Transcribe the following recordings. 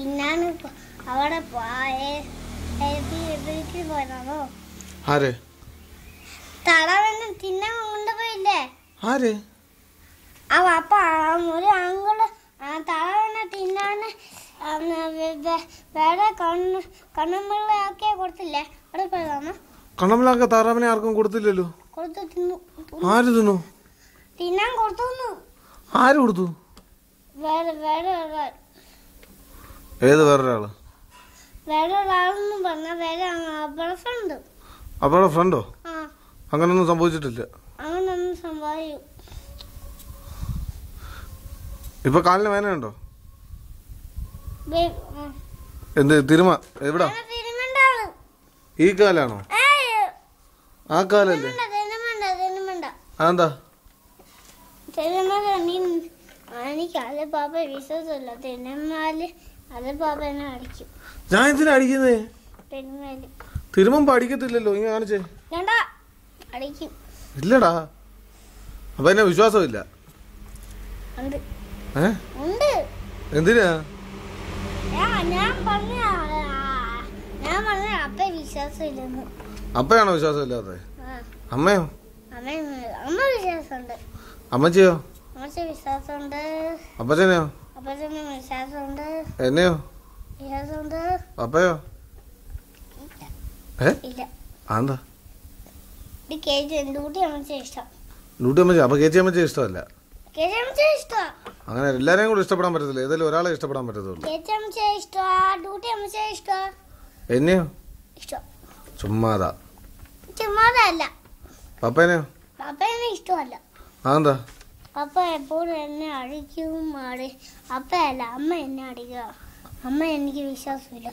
തിന്നാണ് അവിടെ വീട്ടിൽ പോയതാണോ? ആര്? തളവെണ്ണം തിന്നാൻ കൊണ്ടുപോയില്ലേ? ആര്? അപ്പൊ ഒരു അങ്കിള് തളവെണ്ണ തിന്നാണ് വേറെ കണ്ണുമ്പിള്ളയൊക്കെ കൊടുത്തില്ലേ? അവിടെ പോയതാണോ? കണ്ണമ്പിളൊക്കെ താറാവിനെ ആർക്കും കൊടുത്തില്ലല്ലോ. കൊടുത്തു. തിന്നു. ആര് തിന്നു? തിന്നാൻ കൊടുത്തു. ആര് കൊടുത്തു? വേറെ ഒരാൾ. ഏത് വേറൊരാള്? വേറെ ഒരാളെന്ന് പറഞ്ഞ വേറെ അവളുടെ ഫ്രണ്ട്. അവളുടെ ഫ്രണ്ടോ? ആ. അങ്ങനൊന്നും സംഭവിച്ചിട്ടില്ല. അങ്ങനൊന്നും സംഭവിച്ചു. ഇപ്പൊ കാലിന് വേദനയുണ്ടോ? എന്ത് തിരുമ? എവിടാ? ഈ കാലാണോ? ആ കാലല്ലേ? അതെന്താ? എനിക്ക് അത് പാപ്പ വിശ്വാസമില്ല. തിരുമാല് അത് പാപ്പ എന്നെ അടിക്കും. ഞാൻ എന്തിനാ അടിക്കുന്നേ? തിരുമാല് തിരുമുമ്പ് അടിക്കത്തില്ലല്ലോ. ഇങ്ങനെ കാണിച്ചേ. അടിക്കും. ഇല്ലടാ. അപ്പൊ എന്നെ വിശ്വാസമില്ല. എന്തിനാ? ഞാൻ പറഞ്ഞ അപ്പ വിശ്വാസമില്ലെന്ന്. അപ്പയാണോ വിശ്വാസമില്ലാത്ത? അമ്മയോ? അമ്മ വിശ്വാസമുണ്ട്. അമ്മച്ചിയോ? അമ്മച്ചി വിശ്വാസമുണ്ട്. അപ്പച്ചനെയോ? അപ്പച്ചന് വിശ്വാസമുണ്ട്. എന്നെയോ? വിശ്വാസമുണ്ട്. പപ്പയോ? ഇല്ല. എന്താ? ഡ്യൂട്ടി അമ്മച്ചി ഇഷ്ടം. ഡ്യൂട്ടി അമ്മച്ചി? അപ്പൊ കേച്ചി അമ്മച്ചി ഇഷ്ടമല്ല? ഇഷ്ടം. അങ്ങനെ എല്ലാരെയും കൂടെ ഇഷ്ടപ്പെടാൻ പറ്റത്തില്ല. ഏതെങ്കിലും ഒരാളെ ഇഷ്ടപ്പെടാൻ പറ്റത്തുള്ളൂ. എന്നെയോ? ഇഷ്ടം. ചുമ്മാതാ. ചുമ്മാതല്ല. പപ്പേനെയോ? പപ്പേനെ ഇഷ്ടമല്ല. അതെന്താ? പപ്പ എപ്പോഴും എന്നെ അടിക്കും. അപ്പയല്ല, അമ്മ എന്നെ അടിക്കുക. അമ്മ എനിക്ക് വിശ്വാസമില്ല.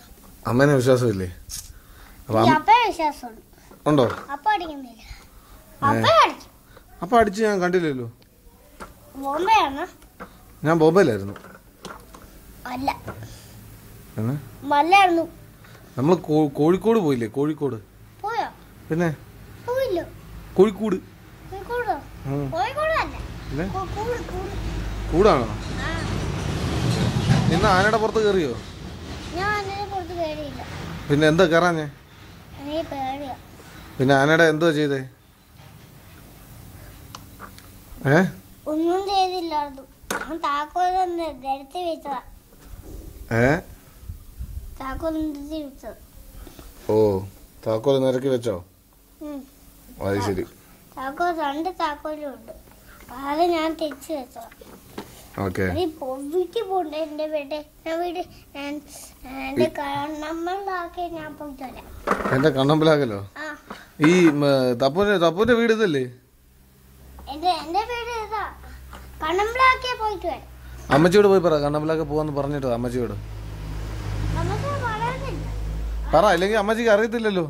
അമ്മേനെ വിശ്വാസമില്ലേ? അപ്പയെ വിശ്വാസമുണ്ട്. ഉണ്ടോ? അപ്പ അടിക്കുന്നില്ല. അപ്പയെ അടിക്കും. അപ്പൊ അടിച്ച് ഞാൻ കണ്ടില്ലല്ലോ. ബോംബെയാണോ? ഞാൻ ബോംബെയിലായിരുന്നു. അല്ല, മല്ലായിരുന്നു. നമ്മള് കോഴിക്കോട് പോയില്ലേ? കോഴിക്കോട് പോയോ? പിന്നെ പോയില്ല. കോഴിക്കോട്. കൂടാണോ? ഇന്ന് ആനയുടെ പുറത്ത് കയറിയോ? പിന്നെ എന്താ കയറാഞ്ഞേ? പിന്നെ ആനയുടെ എന്തോ ചെയ്തേ? ഒന്നും ചെയ്തില്ലായിരുന്നു. ഓ, താക്കോല് നിരക്കി വെച്ചോ? അത് ശരി. രണ്ട് താക്കോലും ഉണ്ട്. അത് ഞാൻ തിരിച്ചു വെച്ചോ. വീട്ടിൽ പോണ്ടേ? എന്റെ കണ്ണമ്പലാക്കി ഞാൻ പോയിട്ട് വരാം. എന്റെ കണ്ണമ്പലാക്കലോ? ഈ തപ്പുന്റെ വീട് ഇതല്ലേ? എന്റെ വീട് ഇതാ. കണ്ണമ്പലാക്കിയാ പോയിട്ട് വരാം. അമ്മച്ചിയോട് പോയി പറ കണ്ണമ്പലാക്കി പോവാന്ന് പറഞ്ഞിട്ടോ. അമ്മച്ചിയോട് പറ, ഇല്ലെങ്കിൽ അമ്മച്ചിക്ക് അറിയത്തില്ലല്ലോ.